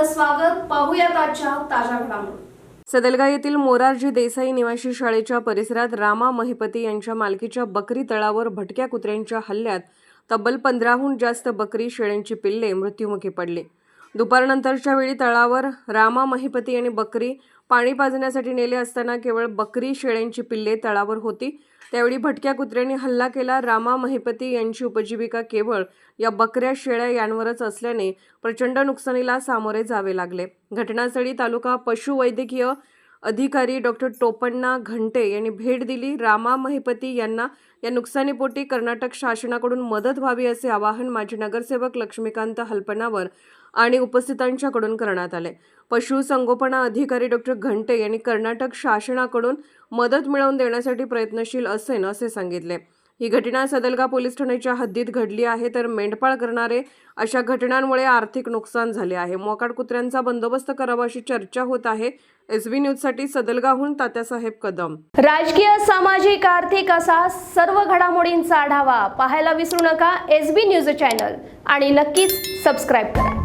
आपलं स्वागत. पाहूयात आजच्या ताज्या घडामोडी. सदलगा येथील मोरारजी देसाई निवासी शाळेच्या परिसरात रामा महिपती यांच्या मालकीच्या बकरी तळावर भटक्या कुत्र्यांच्या हल्ल्यात तब्बल 15हून जास्त बकरी शेळ्यांची पिल्ले मृत्युमुखी पडली. दुपारनंतरच्या वेळी तळावर रामा महिपती यांनी बकरी पाणी पाजण्यासाठी नेले असताना केवळ बकरी शेळ्यांची पिल्ले तळावर होती. त्यावेळी भटक्या कुत्र्यांनी हल्ला केला. रामा महिपती यांची उपजीविका केवळ या बकऱ्या शेळ्या यांवरच असल्याने प्रचंड नुकसानीला सामोरे जावे लागले. घटनास्थळी तालुका पशुवैद्यकीय अधिकारी डॉक्टर टोपण्णा घंटे यांनी भेट दिली. रामा महिपती यांना या नुकसानीपोटी कर्नाटक शासनाकडून मदत व्हावी असे आवाहन माजी नगरसेवक लक्ष्मीकांत हलपनावर आणि उपस्थितांच्याकडून करण्यात आले. पशुसंगोपना अधिकारी डॉक्टर घंटे यांनी कर्नाटक शासनाकडून मदत मिळवून देण्यासाठी प्रयत्नशील असेन असे सांगितले. ही घटना सदलगा पोलीस ठाण्याच्या हद्दीत घडली आहे. तर मेंढपाळ करणारे अशा घटनांमुळे आर्थिक नुकसान झाले आहे. मोकाट कुत्र्यांचा बंदोबस्त करावा अशी चर्चा होत आहे. SB न्यूजसाठी सदलगाहून तात्यासाहेब कदम. राजकीय, सामाजिक, आर्थिक असा सर्व घडामोडींचा आढावा पाहायला विसरू नका SB न्यूज चॅनल आणि नक्कीच सबस्क्राईब करा.